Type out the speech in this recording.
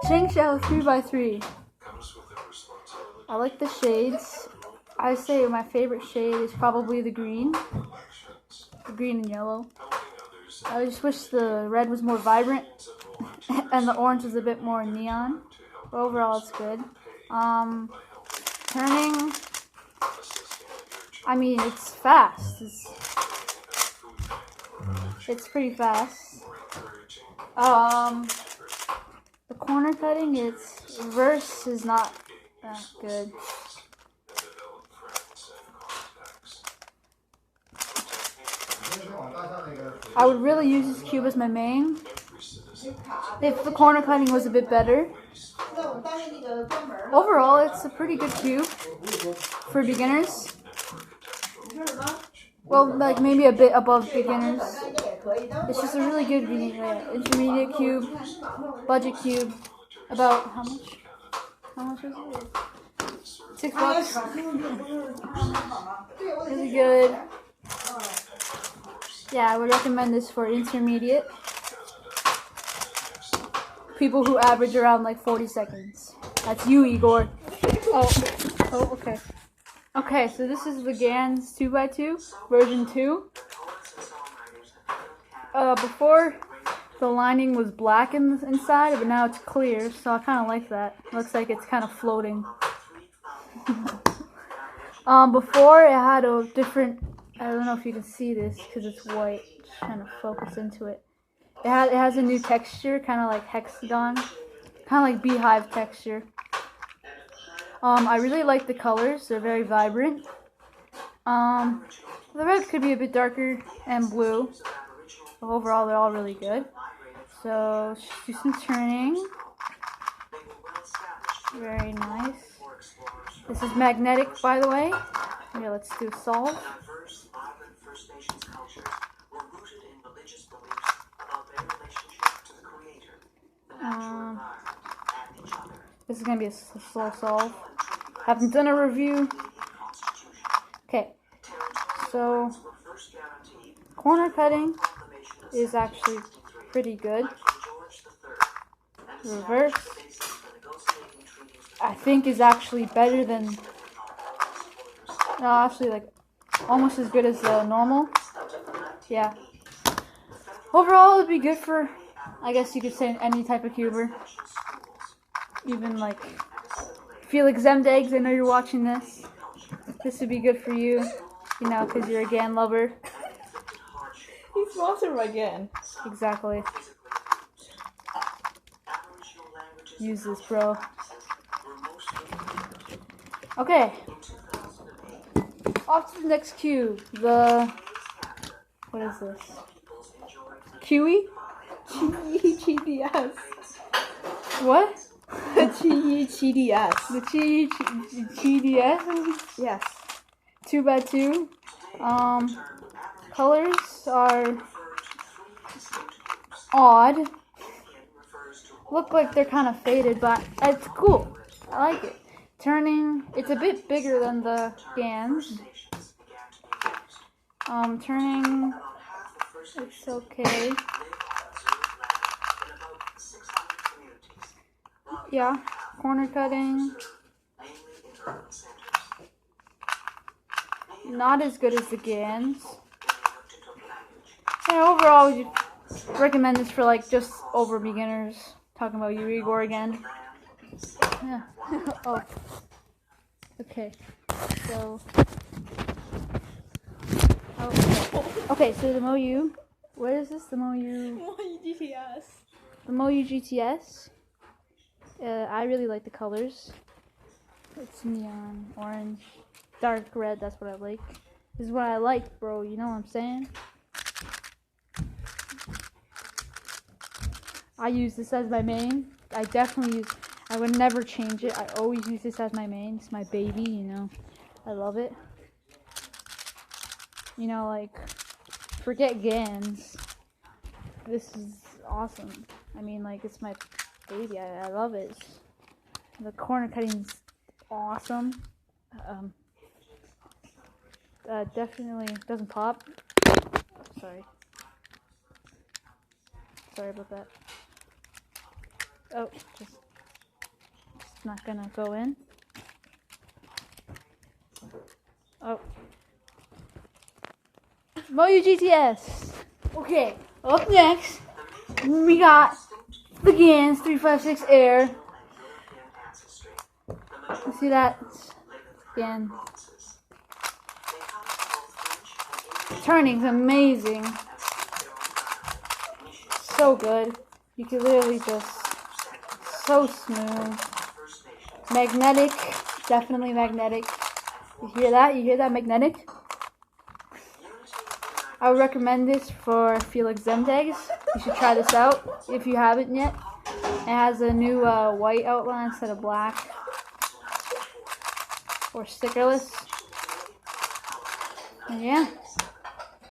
Shengshou 3x3. I like the shades. I say my favorite shade is probably the green and yellow. I just wish the red was more vibrant and the orange was a bit more neon. But overall, it's good. Turning, I mean, it's fast. It's pretty fast. The corner cutting, its reverse is not that good. I would really use this cube as my main if the corner cutting was a bit better. Overall, it's a pretty good cube for beginners. Well, like maybe a bit above beginners. It's just a really good intermediate cube, budget cube. About how much? How much is it? $6. Really good. Yeah, I would recommend this for intermediate. People who average around like 40 seconds. That's you, Egor. Oh, okay. Okay, so this is the GAN's 2x2, version 2. Before, the lining was black inside, but now it's clear, so I kind of like that. Looks like it's kind of floating. Before, it had a different, I don't know if you can see this because it's white. Just trying to focus into it. It has a new texture, kind of like hexagon, kind of like beehive texture. I really like the colors. They're very vibrant. The red could be a bit darker and blue. But overall, they're all really good. So, let's do some turning. Very nice. This is magnetic, by the way. Okay, let's do a solve. This is going to be a slow solve. Haven't done a review. Okay, so corner cutting is actually pretty good. Reverse, I think, is actually better than, no, actually like almost as good as the normal. Yeah. Overall, it'd be good for, I guess you could say, any type of cuber. Even like, Felix Zemdegs, I know you're watching this. This would be good for you, you know, because you're a GAN lover. He's sponsored by GAN. Exactly. Use this, bro. Okay. Off to the next cube. What is this? Qiyi Qidi S. What? Qiyi Qidi S. The Qiyi S? Yes. 2x2. Colors are odd. Look like they're kind of faded, but it's cool. I like it. Turning, it's a bit bigger than the GANs. Turning, it's okay. Yeah, corner cutting, not as good as the GANs. And overall, I would recommend this for like just over beginners. Talking about you, Egor, again. Yeah. Oh. Okay. So. Oh. Okay. So the MoYu. What is this? The MoYu. MoYu GTS. The MoYu GTS. I really like the colors. It's neon, orange, dark red. That's what I like. This is what I like, bro. You know what I'm saying? I use this as my main. I definitely use. I would never change it. I always use this as my main. It's my baby, you know. I love it. You know, like, forget GANs. This is awesome. I mean, like, it's my baby. I love it. The corner cutting's awesome. Definitely doesn't pop. Sorry about that. Oh, just not gonna go in. Oh. MoYu GTS. Okay, up next, we got the GANs 356 Air. You see that? GAN. Turning's amazing. So good. You can literally just, so smooth. Magnetic, definitely magnetic. You hear that? You hear that magnetic? I would recommend this for Felix Zemtags. You should try this out if you haven't yet. It has a new white outline instead of black. Or stickerless. And yeah.